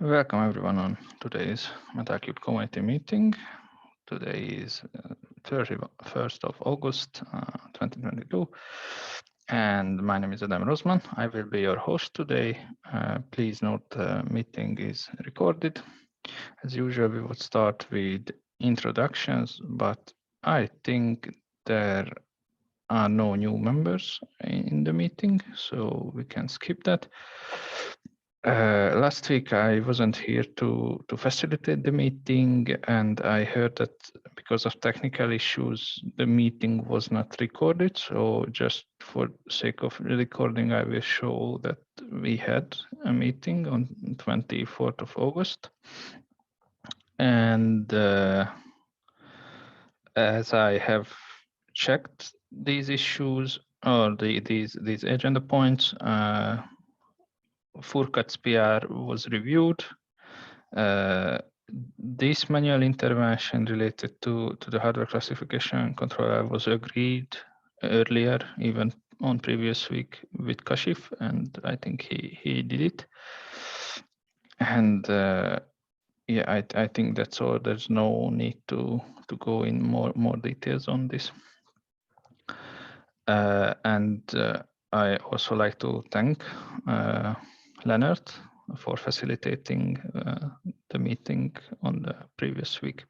Welcome everyone on today's Metal3 Community meeting. Today is 31st of August 2022, and my name is Adam Rosman. I will be your host today. Please note the meeting is recorded. As usual, we would start with introductions, but I think there are no new members in the meeting, so we can skip that. Last week I wasn't here to facilitate the meeting, and I heard that because of technical issues, the meeting was not recorded. So just for sake of recording, I will show that we had a meeting on 24th of August. And as I have checked these issues or these agenda points, Furkat's PR was reviewed. This manual intervention related to the hardware classification controller was agreed earlier, even on previous week with Kashif, and I think he did it. And yeah, I think that's all. There's no need to go in more details on this. And I also like to thank Leonard for facilitating the meeting on the previous week.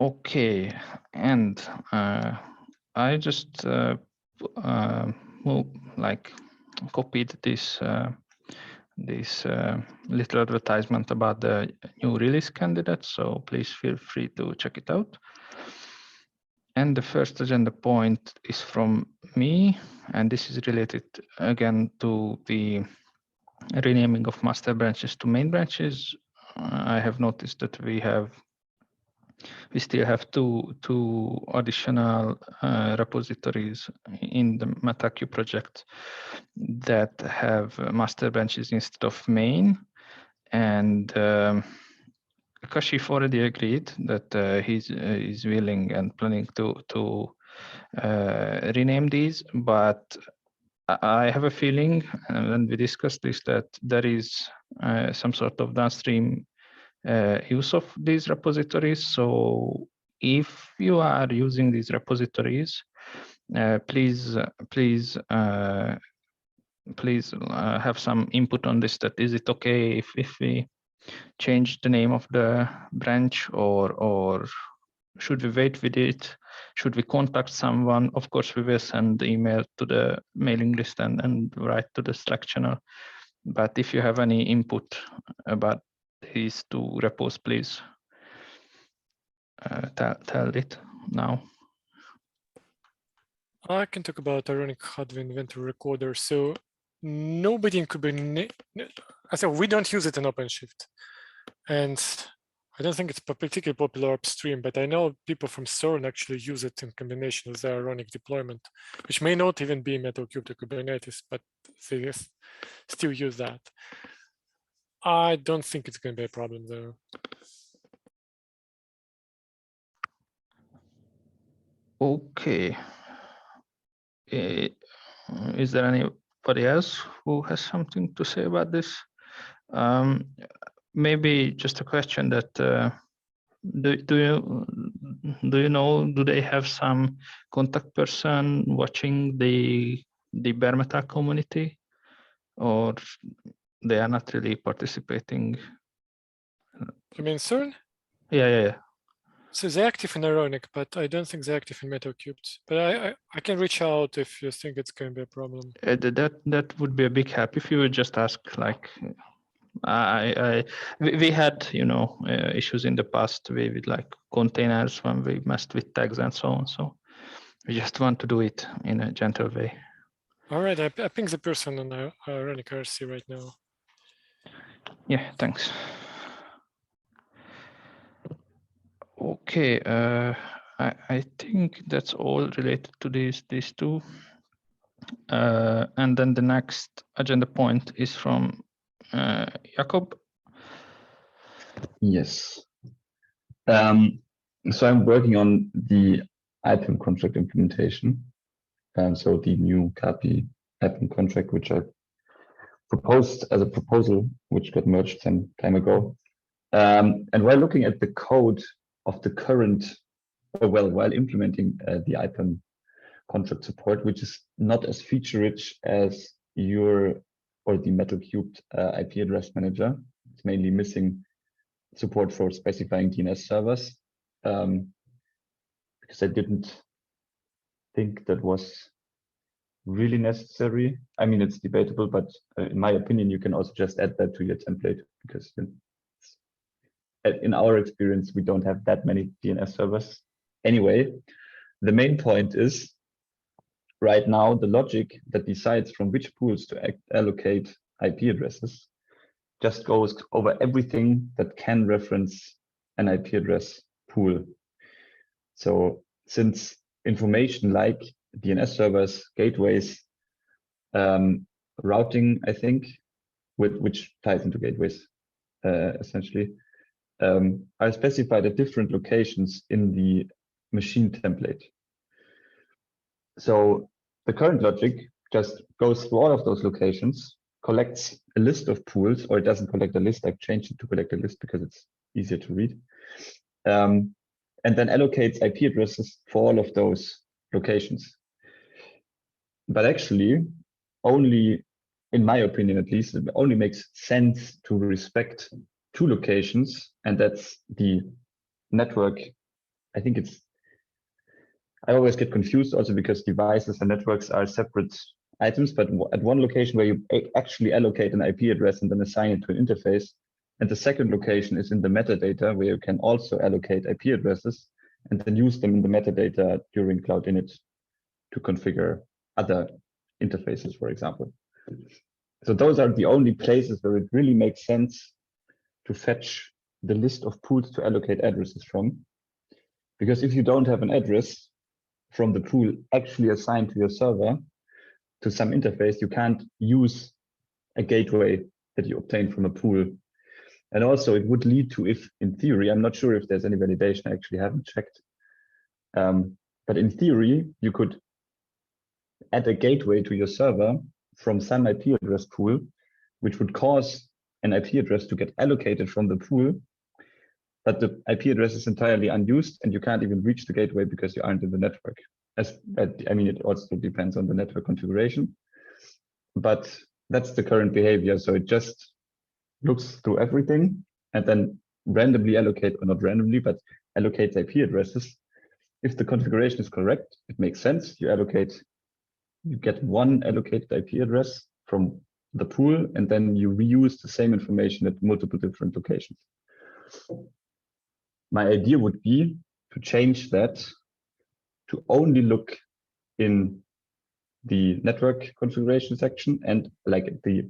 Okay, and I just copied this little advertisement about the new release candidate, so please feel free to check it out. And the first agenda point is from me, and this is related again to the renaming of master branches to main branches. I have noticed that we still have two additional repositories in the Metal3 project that have master branches instead of main, and Kashif already agreed that he's willing and planning to rename these, but I have a feeling, and we discussed this, that there is some sort of downstream use of these repositories. So if you are using these repositories, please have some input on this. That is it okay if we change the name of the branch, or should we wait with it? Should we contact someone? Of course, we will send email to the mailing list and write to the Slack channel. But if you have any input about these two repos, please tell it now. I can talk about ironic hardware inventory recorder. So nobody in Kubernetes, so we don't use it in OpenShift. And I don't think it's particularly popular upstream, but I know people from CERN actually use it in combination with their ironic deployment, which may not even be Metal3 to Kubernetes, but they still use that. I don't think it's going to be a problem though. Okay. Is there anybody else who has something to say about this? Maybe just a question that do you know, do they have some contact person watching the bare metal community, or they are not really participating? You mean CERN? Yeah. So they're active in ironic, but I don't think they're active in Metal3. But I can reach out if you think it's going to be a problem. That would be a big help if you would just ask, like, we had, you know, issues in the past with like containers when we messed with tags and so on. So we just want to do it in a gentle way. All right, I ping the person on ironic RC right now. Yeah, thanks. Okay, I think that's all related to these two. And then the next agenda point is from Jakob. Yes. So I'm working on the item contract implementation. So the new copy item contract, which I proposed as a proposal, which got merged some time ago. And while looking at the code of the current, while implementing the IPAM contract support, which is not as feature-rich as your or the Metal Cubed IP address manager. It's mainly missing support for specifying DNS servers, because I didn't think that was really necessary. I mean, it's debatable, but in my opinion, you can also just add that to your template, because in our experience, we don't have that many DNS servers. Anyway, the main point is, right now, the logic that decides from which pools to allocate IP addresses just goes over everything that can reference an IP address pool. So since information like DNS servers, gateways, routing, I think, which ties into gateways, essentially, are specified at different locations in the machine template. So the current logic just goes through all of those locations, collects a list of pools, or it doesn't collect a list. I've changed it to collect a list because it's easier to read. And then allocates IP addresses for all of those locations. But actually, only, in my opinion at least, it only makes sense to respect two locations, and that's the network. I think I always get confused also because devices and networks are separate items, but at one location where you actually allocate an IP address and then assign it to an interface, and the second location is in the metadata where you can also allocate IP addresses and then use them in the metadata during Cloud Init to configure other interfaces, for example. So those are the only places where it really makes sense to fetch the list of pools to allocate addresses from. Because if you don't have an address from the pool actually assigned to your server to some interface, you can't use a gateway that you obtain from a pool. And also it would lead to, if in theory, I'm not sure if there's any validation, I actually haven't checked. But in theory, you could add a gateway to your server from some IP address pool, which would cause an IP address to get allocated from the pool, but the IP address is entirely unused and you can't even reach the gateway because you aren't in the network. I mean, it also depends on the network configuration, but that's the current behavior. So it just looks through everything and then randomly allocate, or not randomly, but allocates IP addresses. If the configuration is correct, it makes sense. You get one allocated IP address from the pool, and then you reuse the same information at multiple different locations. My idea would be to change that to only look in the network configuration section and like the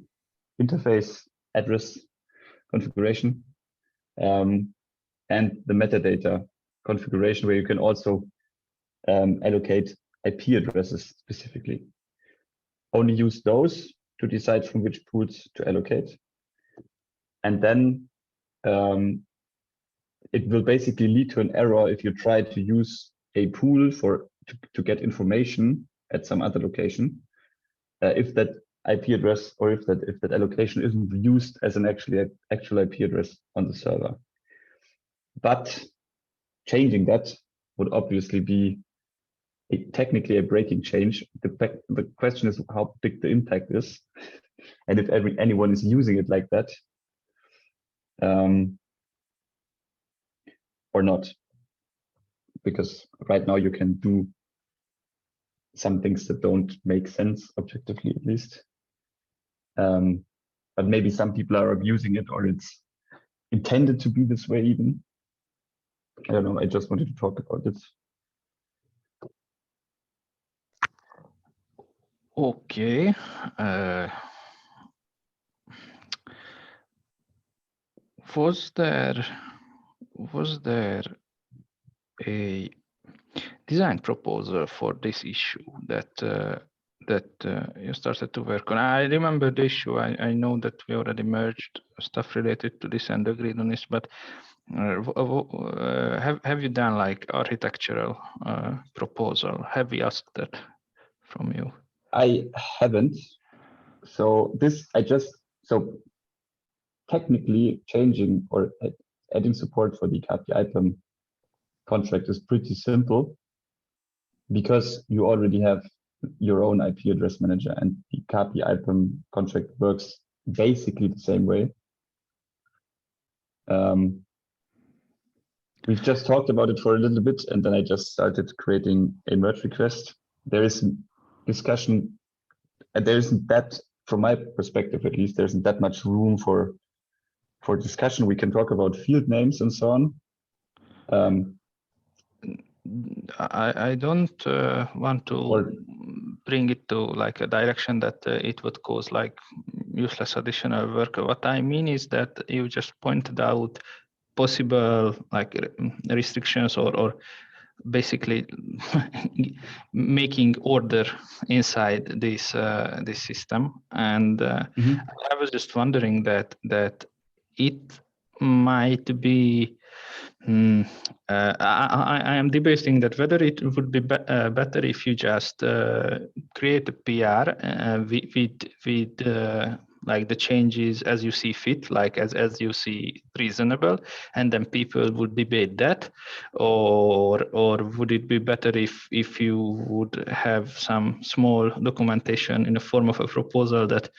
interface address configuration, and the metadata configuration, where you can also allocate IP addresses specifically. Only use those to decide from which pools to allocate. And then it will basically lead to an error if you try to use a pool to get information at some other location, if that IP address or if that allocation isn't used as an actual IP address on the server. But changing that would obviously be technically a breaking change. The question is how big the impact is, and if anyone is using it like that, or not. Because right now you can do some things that don't make sense objectively, at least. But maybe some people are abusing it, or it's intended to be this way even. I don't know, I just wanted to talk about it. Okay. Was there a design proposal for this issue that you started to work on? I remember the issue. I know that we already merged stuff related to this and agreed on this, but have you done like architectural proposal? Have we asked that from you? I haven't. So this, so technically changing or adding support for the KPI item contract is pretty simple because you already have your own IP address manager, and the KPI item contract works basically the same way. We've just talked about it for a little bit, and then I just started creating a merge request. There is discussion, and there isn't that, from my perspective at least, there isn't that much room for discussion. We can talk about field names and so on. I don't want to bring it to like a direction that it would cause like useless additional work. What I mean is that you just pointed out possible like restrictions or basically making order inside this this system, and I was just wondering that it might be I am debating that whether it would be better if you just create a PR with like the changes as you see fit, like as you see reasonable, and then people would debate that, or would it be better if you would have some small documentation in the form of a proposal that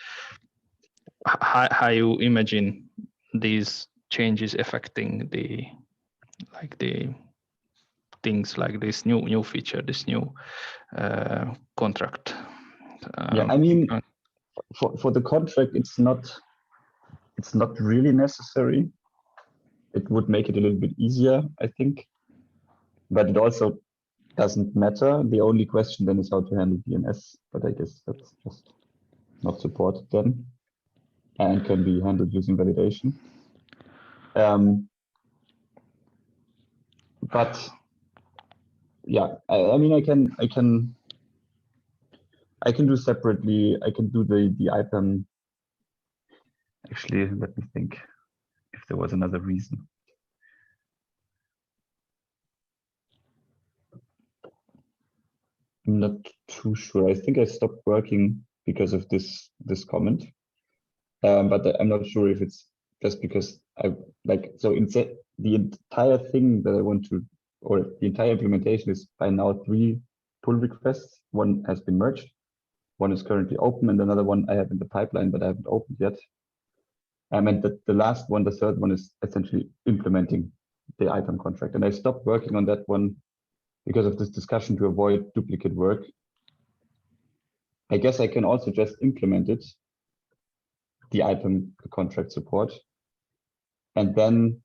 how you imagine these changes affecting the things like this new feature, this new contract. Yeah, I mean, for the contract, it's not really necessary. It would make it a little bit easier, I think, but it also doesn't matter. The only question then is how to handle DNS, but I guess that's just not supported then and can be handled using validation. But yeah, I mean, I can do separately. I can do the IPAM. Actually, let me think if there was another reason. I'm not too sure. I think I stopped working because of this comment, but I'm not sure if it's just because I like, so instead the entire thing that I want to, or the entire implementation is by now 3 pull requests. One has been merged, one is currently open, and another one I have in the pipeline but I haven't opened yet. And the last one, the third one, is essentially implementing the IPAM contract, and I stopped working on that one because of this discussion to avoid duplicate work. I guess I can also just implement it, the IPAM contract support, and then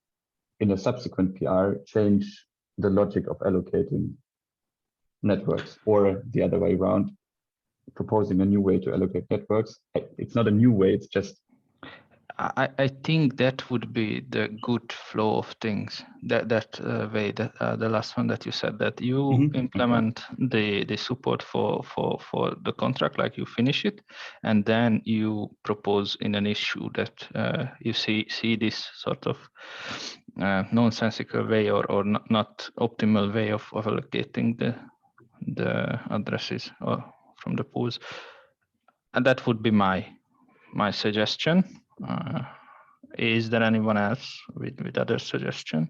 in a subsequent PR, change the logic of allocating networks, or the other way around, proposing a new way to allocate networks. It's not a new way, it's just I think that would be the good flow of things. That way, that the last one that you said, that you implement the support for the contract, like you finish it, and then you propose in an issue that you see this sort of nonsensical way or not optimal way of allocating the addresses or from the pools, and that would be my suggestion. Is there anyone else with other suggestion?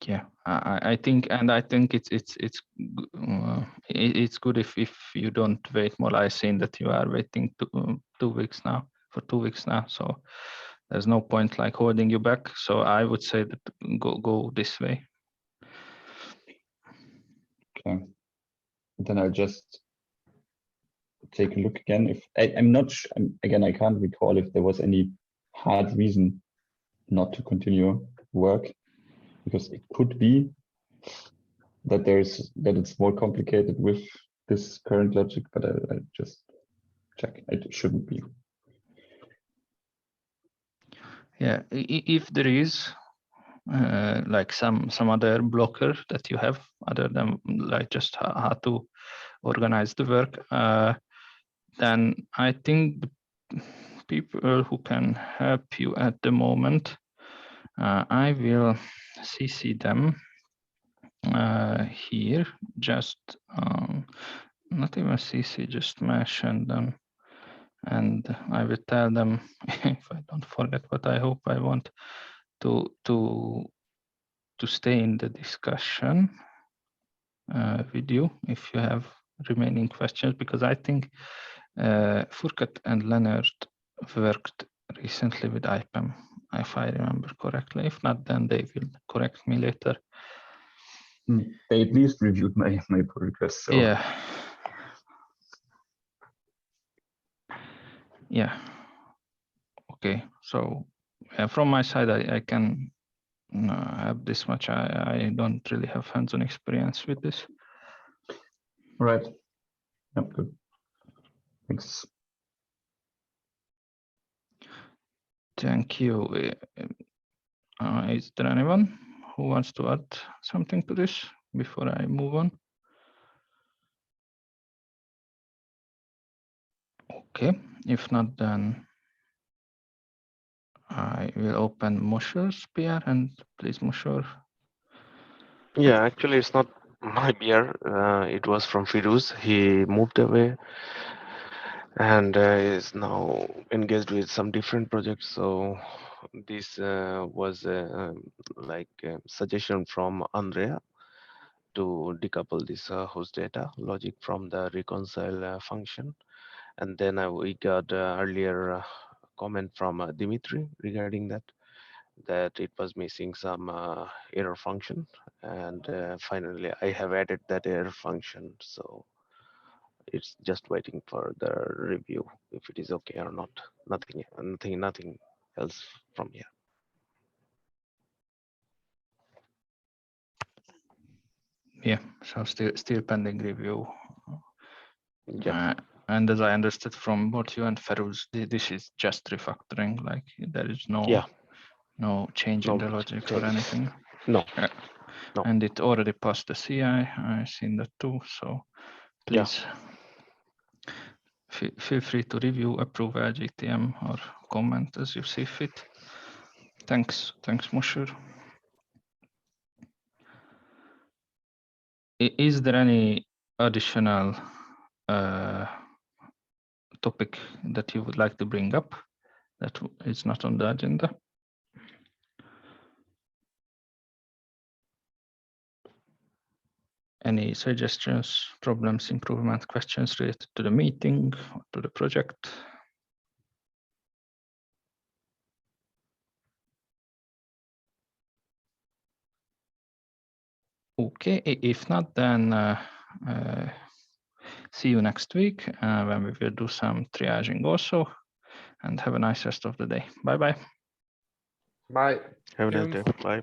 Yeah, I think it's good if you don't wait more. I've seen that you are waiting 2 weeks now, for 2 weeks now, so there's no point like holding you back. So I would say that go this way. okay. Then I'll just take a look again. If I'm not sure, again, I can't recall if there was any hard reason not to continue work, because it could be that it's more complicated with this current logic, but I'll just check. It shouldn't be. Yeah, if there is like some other blocker that you have other than like just how to organize the work, then I think the people who can help you at the moment, I will CC them here, just not even CC, just mesh, and I will tell them if I don't forget, but I hope I want to stay in the discussion with you if you have remaining questions, because I think Furkat and Leonard worked recently with IPAM, if I remember correctly. If not, then they will correct me later. They at least reviewed my pull request. So yeah. Okay, so from my side, I can have this much. I don't really have hands-on experience with this. right. Yep, good. Thanks. Thank you. Is there anyone who wants to add something to this before I move on? Okay, if not, then I will open Moshe's PR, and please, Moshe. Yeah, actually, it's not my beer. It was from Firuz. He moved away and is now engaged with some different projects. So this was like a suggestion from Andrea to decouple this host data logic from the reconcile function. And then we got earlier comment from Dimitri regarding that it was missing some error function, and finally I have added that error function, so it's just waiting for the review if it is okay or not. Nothing else from here. Yeah, so still pending review. Yeah. And as I understood from both you and Feruz, this is just refactoring, like there is no change in the logic changes. or anything. No. And it already passed the CI. I've seen that too. So please feel free to review, approve LGTM, or comment as you see fit. Thanks, Moshe. Is there any additional topic that you would like to bring up that is not on the agenda? Any suggestions, problems, improvement, questions related to the meeting or to the project? Okay, if not, then see you next week when we will do some triaging also, and have a nice rest of the day. Bye-bye. Bye. Have a nice day. Bye.